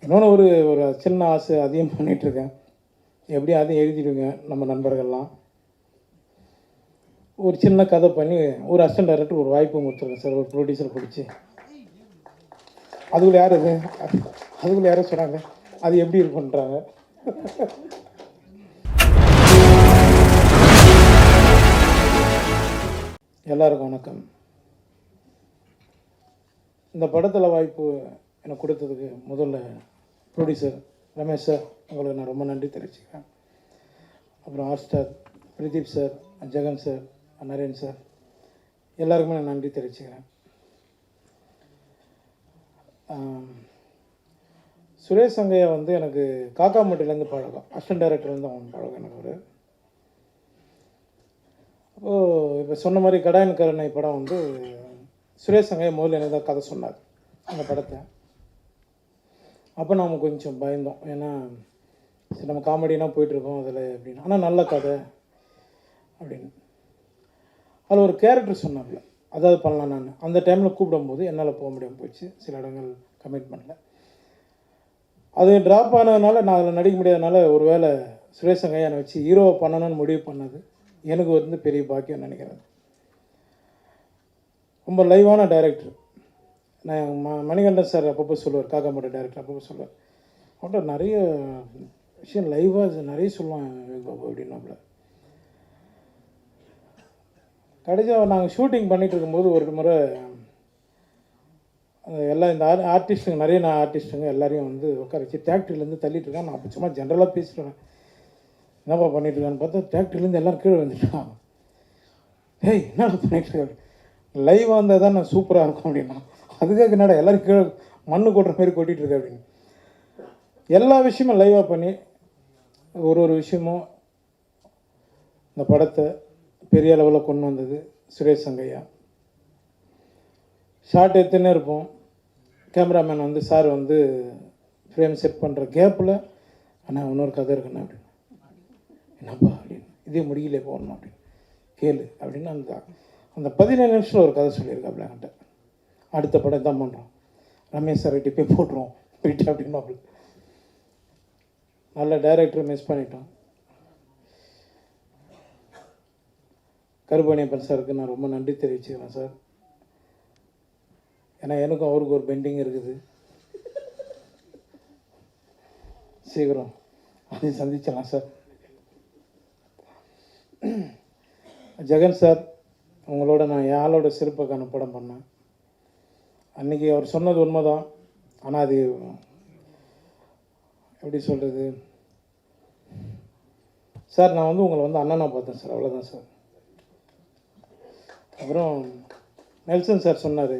இன்னொன்று ஒரு ஒரு சின்ன ஆசை அதையும் பண்ணிகிட்ருக்கேன். எப்படியும் அதையும் எழுதிடுங்க நம்ம நண்பர்கள்லாம். ஒரு சின்ன கதை பண்ணி ஒரு அசிஸ்டன்ட் டைரக்டர் ஒரு வாய்ப்பு கொடுத்துருக்கேன் சார், ஒரு ப்ரொடியூசர் பிடிச்சி. அதுக்குள்ளே யார் அது அதுக்குள்ளே யாரோ சொன்னாங்க அது எப்படி இருக்குன்றாங்க. எல்லாருக்கும் வணக்கம். இந்த படத்தில் வாய்ப்பு எனக்கு கொடுத்ததுக்கு முதல்ல ப்ரொடியூசர் ரமேஷ் சார், உங்களுக்கு நான் ரொம்ப நன்றி தெரிவிச்சுக்கிறேன். அப்புறம் R star Pradeep sir, Jagan sir, Naren sir, எல்லாருக்குமே நான் நன்றி தெரிவிச்சுக்கிறேன். சுரேஷ் சங்கையா வந்து எனக்கு காக்காமட்டிலேருந்து பழக்கம், அசிஸ்டன்ட் டைரக்டர்லேருந்து அவன் பழக்கம் எனக்கு ஒரு. அப்போது இப்போ சொன்ன மாதிரி கடாயன் கருணை படம் வந்து சுரேஷ் சங்கையா முதல்ல எனக்கு தான் கதை சொன்னார் அந்த படத்தை. அப்போ நாம் கொஞ்சம் பயந்தோம், ஏன்னா சரி நம்ம காமெடினா போயிட்டுருக்கோம் அதில் அப்படின்னு, ஆனால் நல்ல கதை அப்படின்னு. அதில் ஒரு கேரக்டர் சொன்னாப்புல, அதாவது பண்ணலாம். நான் அந்த டைமில் கூப்பிடும்போது என்னால் போக முடியாமல் போயிடுச்சு, சில இடங்கள் கமிட்மெண்ட்டில். அது ட்ராப் ஆனதுனால நான் அதில் நடிக்க முடியாதனால ஒரு வேளை சுரேஷ் சங்கையானை வச்சு ஹீரோவை பண்ணணும்னு முடிவு பண்ணது எனக்கு வந்து பெரிய பாக்கியம் நினைக்கிறேன். ரொம்ப லைவான டைரக்டர். நான் மணிகண்டன் சார் அப்பப்போ சொல்லுவார், காக்காமட்ட டைரக்டர் அப்பப்போ சொல்லுவார், அவன்கிட்ட நிறைய விஷயம் லைவாக நிறைய சொல்லுவான் பாபு அப்படின்னாப்புல. கடைசியாக நாங்கள் ஷூட்டிங் பண்ணிகிட்டு இருக்கும்போது ஒரு முறை எல்லாம் இந்த ஆர்டிஸ்ட்டுங்க நிறைய ஆர்டிஸ்ட்டுங்க எல்லாரையும் வந்து உட்கார வச்சு டிராக்டர்லேருந்து தள்ளிட்டுருக்கான். நான் அப்போ சும்மா ஜென்ரலாக பேசிட்டுருவேன், என்னப்பா பண்ணிட்டுருக்கான்னு பார்த்தா டிராக்டர்லேருந்து எல்லோரும் கீழே வந்துட்டான். ஏய் என்ன பண்ணிட்டுருக்காரு, லைவாக வந்தால் தான் நான் சூப்பராக இருக்கும் அப்படின்னா, அதுக்காக என்னடா எல்லோரும் கீழே மண்ணு கொட்டுற மாதிரி கொட்டிகிட்ருக்கு அப்படின்னு. எல்லா விஷயமும் லைவாக பண்ணி ஒரு விஷயமும் இந்த படத்தை பெரிய அளவில் கொண்டு வந்தது சுரேஷ் சங்கையா. ஷார்ட் எடுத்துன்னே இருப்போம், கேமராமேன் வந்து சார் வந்து ஃப்ரேம் செட் பண்ணுற கேப்பில் அண்ணா இன்னொரு கதை இருக்குண்ணா அப்படின்னு, என்னப்பா அப்படின்னு, இதே முடியல போடணும் அப்படின்னு, கேளு அப்படின்னு அந்த 17 நிமிஷத்தில் ஒரு கதை சொல்லியிருக்காப்புல என்கிட்ட. அடுத்த படம் தான் பண்ணுறோம், ரமேஷ் சார் கிட்டே போய் போட்டுருவோம் போயிட்டு அப்படின்னு. அப்படி நல்ல டைரக்டரை மிஸ் பண்ணிட்டோம். கருப்பணியப்பன் சாருக்கு நான் ரொம்ப நன்றி தெரிவிச்சுக்கிறேன் சார், ஏன்னா எனக்கும் அவருக்கு ஒரு பெண்டிங் இருக்குது, சீக்கிரம் அதையும் சந்திச்சலாம் சார். ஜெகன் சார், உங்களோட நான் என் ஆளோட சிறப்புக்கான படம் பண்ணேன். அன்றைக்கி அவர் சொன்னது உண்மைதான், ஆனால் அது எப்படி சொல்கிறது சார், நான் வந்து உங்களை வந்து அண்ணனாக பார்த்தேன் சார், அவ்வளோதான் சார். அப்புறம் நெல்சன் சார் சொன்னார்,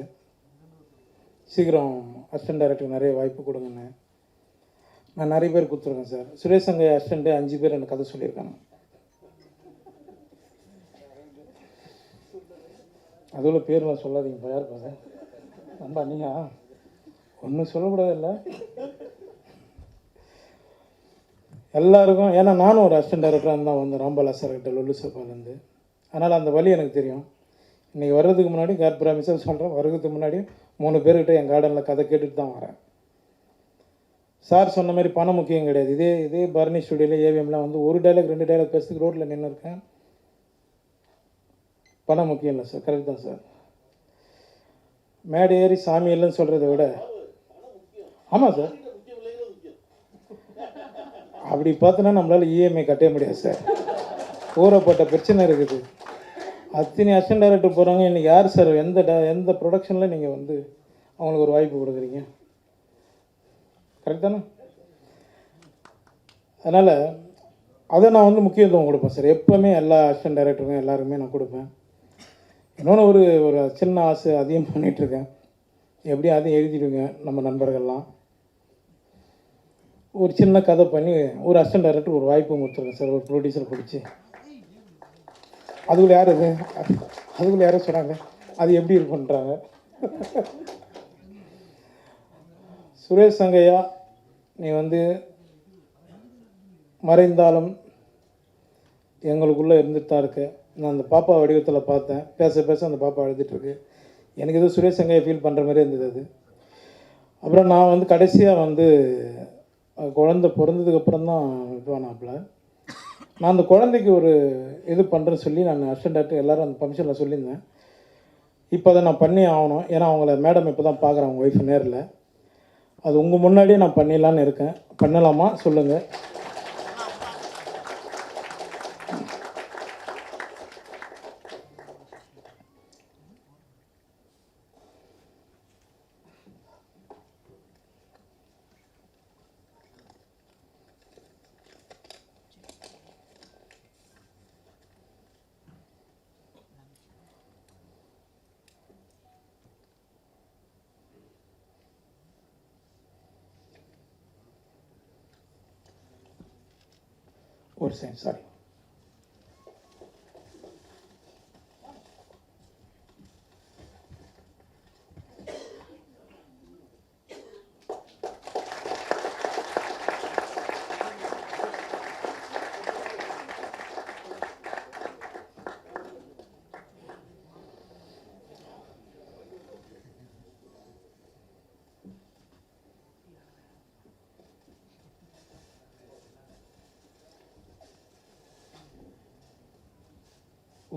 சீக்கிரம் அசிஸ்டன்ட் டைரக்டர் நிறைய வாய்ப்பு கொடுங்கன்னு. நான் நிறைய பேர் கொடுத்துருக்கேன் சார். சுரேஷ் சங்கையா அசிஸ்டண்ட்டு 5 பேர் எனக்கு கதை சொல்லியிருக்காங்க. அதில் பேர்லாம் சொல்லாதீங்க, யார் பாரு ரொம்ப நீங்கள் ஒன்றும் சொல்லக்கூடாது இல்லை எல்லாருக்கும். ஏன்னா நானும் ஒரு அசிஸ்டன்ட் டைரக்டராக தான் வந்தேன் ராம்பாலா சார்கிட்ட லொல்லு சப்பாலேருந்து, அதனால் அந்த வழி எனக்கு தெரியும். இன்றைக்கி வர்றதுக்கு முன்னாடி ப்ராமிஸாக சொல்கிறேன், வர்றதுக்கு முன்னாடி 3 பேர்கிட்ட என் கார்டனில் கதை கேட்டுட்டு தான் வரேன். சார் சொன்ன மாதிரி பணம் முக்கியம் கிடையாது. இதே பரணி ஸ்டுடியோவில் ஏவிஎம்லாம் வந்து ஒரு டைலாக் 2 டைலாக் பேசுறதுக்கு ரோட்டில் நின்று இருக்கேன். பணம் முக்கியம் இல்லை சார், கரெக்ட் தான் சார். மேடை ஏறி சாமி இல்லைன்னு சொல்கிறத விட, ஆமாம் சார், அப்படி பார்த்தோன்னா நம்மளால் இஎம்ஐ கட்டவே முடியாது சார், ஊறப்பட்ட பிரச்சனை இருக்குது. அத்தனை அசிஸ்டன்ட் டைரக்டர் போகிறாங்க, இன்றைக்கி யார் சார் எந்த ப்ரொடக்ஷனில் நீங்கள் வந்து அவங்களுக்கு ஒரு வாய்ப்பு கொடுக்குறீங்க, கரெக்ட் தானே? அதனால் அதை நான் வந்து முக்கியத்துவம் கொடுப்பேன் சார், எப்போவுமே எல்லா அசிஸ்டன்ட் டைரக்டருக்கும் எல்லாருக்குமே நான் கொடுப்பேன். இன்னொன்று ஒரு சின்ன ஆசை அதையும் பண்ணிகிட்ருக்கேன், எப்படியும் அதையும் எழுதிடுங்க நம்ம நண்பர்கள்லாம். ஒரு சின்ன கதை பண்ணி ஒரு அசிஸ்டன்ட் டைரக்டர் ஒரு வாய்ப்பு கொடுத்துருக்கேன் சார், ஒரு ப்ரொடியூசர் பிடிச்சி. அதுக்குள்ளே யார் அதுக்குள்ளே யாரோ சொன்னாங்க அது எப்படி இருக்குன்றாங்க. சுரேஷ் சங்கையா, நீ வந்து மறைந்தாலும் எங்களுக்குள்ளே இருந்துட்டு தான் இருக்கு. நான் அந்த பாப்பா வடிவத்தில் பார்த்தேன், பேச பேச அந்த பாப்பா அழுதுட்டுருக்கு. எனக்கு எதுவும் சுரேஷ் சங்கையை ஃபீல் பண்ணுற மாதிரி இருந்தது. அது அப்புறம் நான் வந்து கடைசியாக வந்து குழந்தை பிறந்ததுக்கப்புறம் தான் இதுவானாப்புல. நான் அந்த குழந்தைக்கு ஒரு இது பண்ணுறேன்னு சொல்லி நான் அசிஸ்டன்ட் டாக்டர் எல்லோரும் அந்த ஃபங்க்ஷனில் சொல்லியிருந்தேன். இப்போ அதை நான் பண்ணி ஆகணும். ஏன்னா அவங்கள மேடம் இப்போ தான் பார்க்குறேன், அவங்க ஒய்ஃப் நேரில். அது உங்கள் முன்னாடியே நான் பண்ணிடலான்னு இருக்கேன். பண்ணலாமா சொல்லுங்கள். ஒரு செகண்ட், சாரி.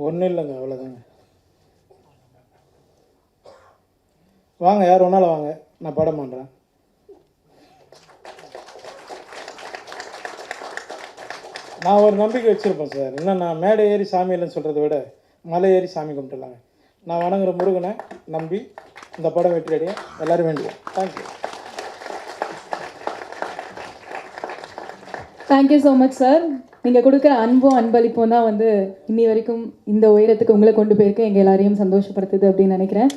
ஒன்றும் இல்லைங்க, அவ்வளோதாங்க. வாங்க, யார் வேணாலும் வாங்க, நான் படம் பண்ணுறேன். நான் ஒரு நம்பிக்கை வச்சுருப்பேன் சார். இன்னும் நான் மேடை ஏறி சாமி இல்லைன்னு சொல்கிறத விட மலை ஏறி சாமி கும்பிட்டுலாங்க. நான் வணங்குற முருகனை நம்பி இந்த படம் வெற்றி அடைய எல்லோரும் வேண்டியேன். Thank you. Thank you so much sir. நீங்கள் கொடுக்குற அன்பும் அன்பளிப்பும் தான் வந்து இன்னி வரைக்கும் இந்த உயரத்துக்கு உங்களை கொண்டு போயிருக்க எங்கள் எல்லாரையும் சந்தோஷப்படுத்துது அப்படின்னு நினைக்கிறேன்.